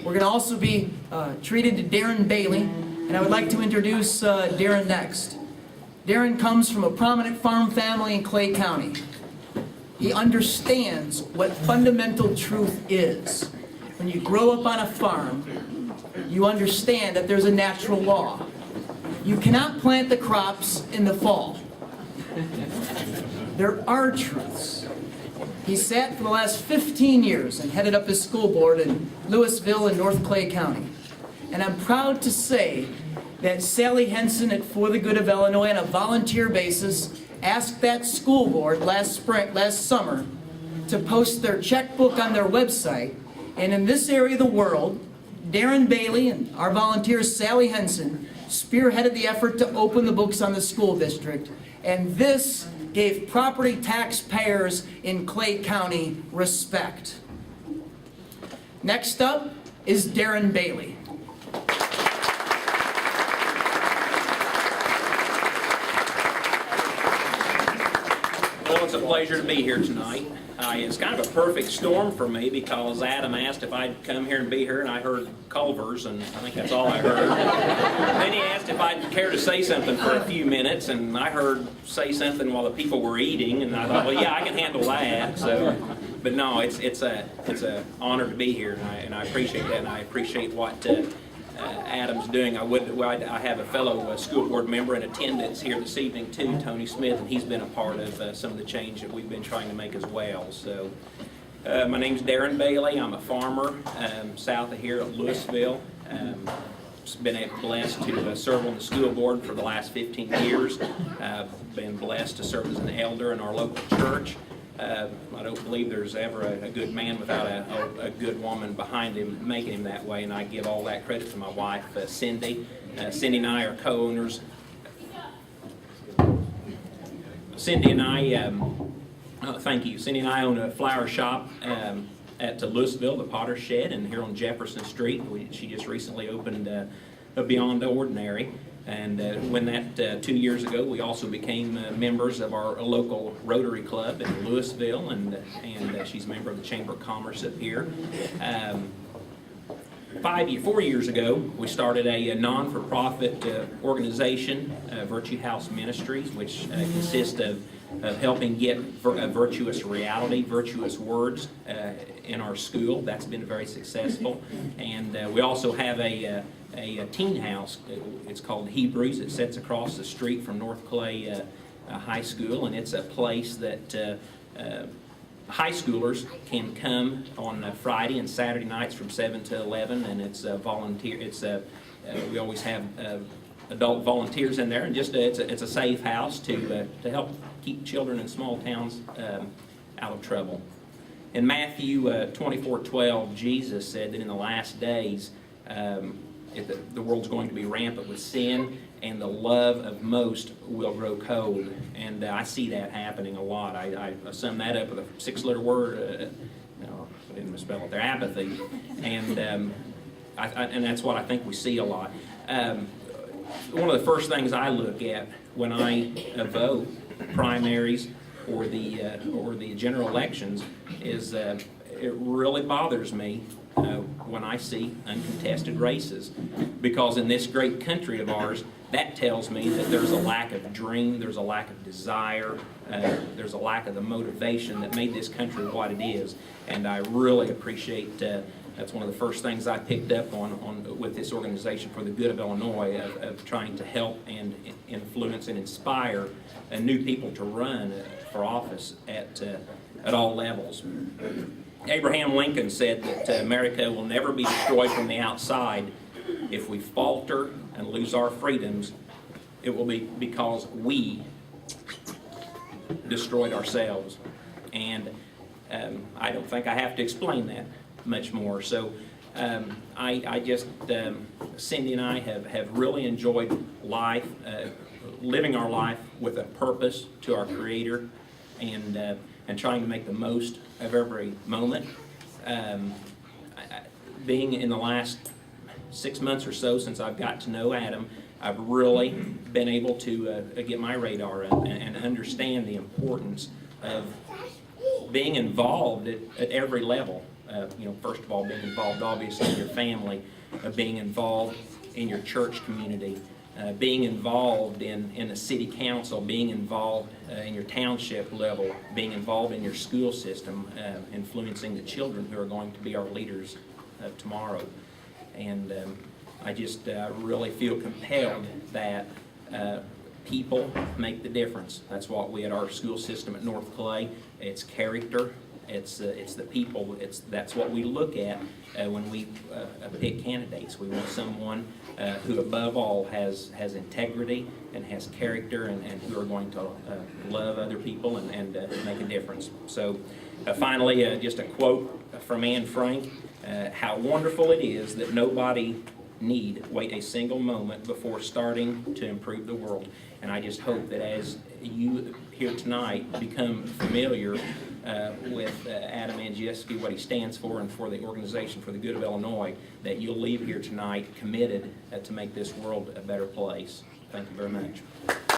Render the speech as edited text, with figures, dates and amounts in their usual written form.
We're going to also be treated to Darren Bailey, and I would like to introduce Darren next. Darren comes from a prominent farm family in Clay County. He understands what fundamental truth is. When you grow up on a farm, you understand that there's a natural law. You cannot plant the crops in the fall. There are truths. He sat for the last 15 years and headed up his school board in Louisville and North Clay County. And I'm proud to say that Sally Henson at For the Good of Illinois on a volunteer basis asked that school board last summer to post their checkbook on their website. And in this area of the world, Darren Bailey and our volunteer Sally Henson spearheaded the effort to open the books on the school district. And this gave property taxpayers in Clay County respect. Next up is Darren Bailey. Well, it's a pleasure to be here tonight. It's kind of a perfect storm for me because Adam asked if I'd come here and be here, and I heard Culver's, and I think that's all I heard. Then he asked if I'd care to say something for a few minutes, and I heard say something while the people were eating, and I thought, well, yeah, I can handle that. So, but no, it's a honor to be here, and I appreciate that, and I appreciate what Adam's doing. I have a fellow school board member in attendance here this evening too, Tony Smith, and he's been a part of some of the change that we've been trying to make as well. So my name's Darren Bailey. I'm a farmer south of here at Louisville. Been blessed to serve on the school board for the last 15 years. Been blessed to serve as an elder in our local church. I don't believe there's ever a good man without a good woman behind him making him that way, and I give all that credit to my wife, Cindy. Cindy and I are co-owners. Cindy and I, thank you. Cindy and I own a flower shop at Louisville, the Potter's Shed, and here on Jefferson Street. She just recently opened a Beyond Ordinary. And when that 2 years ago, we also became members of our local Rotary Club in Louisville, and she's a member of the Chamber of Commerce up here. 4 years ago, we started a non-for-profit organization, Virtue House Ministries, which consists of helping get a virtuous reality, virtuous words in our school. That's been very successful. And we also have a teen house. It's called Hebrews. It sits across the street from North Clay High School, and it's a place that high schoolers can come on Friday and Saturday nights from 7 to 11, and it's volunteer. We always have adult volunteers in there, and just it's a safe house to help keep children in small towns out of trouble. In Matthew 24:12, Jesus said that in the last days the world's going to be rampant with sin, and the love of most will grow cold. And I see that happening a lot. I sum that up with a 6-letter word. I didn't misspell it there. Apathy. And and that's what I think we see a lot. One of the first things I look at when I vote, primaries or the general elections, is it really bothers me when I see uncontested races, because in this great country of ours, that tells me that there's a lack of dream, there's a lack of desire, there's a lack of the motivation that made this country what it is. And I really appreciate that's one of the first things I picked up on with this organization For the Good of Illinois, of trying to help and influence and inspire new people to run for office at all levels. Abraham Lincoln said that America will never be destroyed from the outside. If we falter and lose our freedoms, it will be because we destroyed ourselves. And I don't think I have to explain that much more. So I just, Cindy and I have really enjoyed life, living our life with a purpose to our Creator, and trying to make the most of every moment. Being in the last 6 months or so since I've got to know Adam, I've really been able to get my radar up and understand the importance of being involved at every level. First of all, being involved obviously in your family, being involved in your church community, being involved in the city council, being involved in your township level, being involved in your school system, influencing the children who are going to be our leaders tomorrow. And I just really feel compelled that people make the difference. That's what we at our school system at North Clay, it's character, it's the people, that's what we look at when we pick candidates. We want someone who above all has integrity and has character and who are going to love other people and make a difference. So finally, just a quote from Anne Frank, how wonderful it is that nobody need wait a single moment before starting to improve the world. And I just hope that as you here tonight become familiar with Adam Andrzejewski, what he stands for, and for the Organization for the Good of Illinois, that you'll leave here tonight committed to make this world a better place. Thank you very much.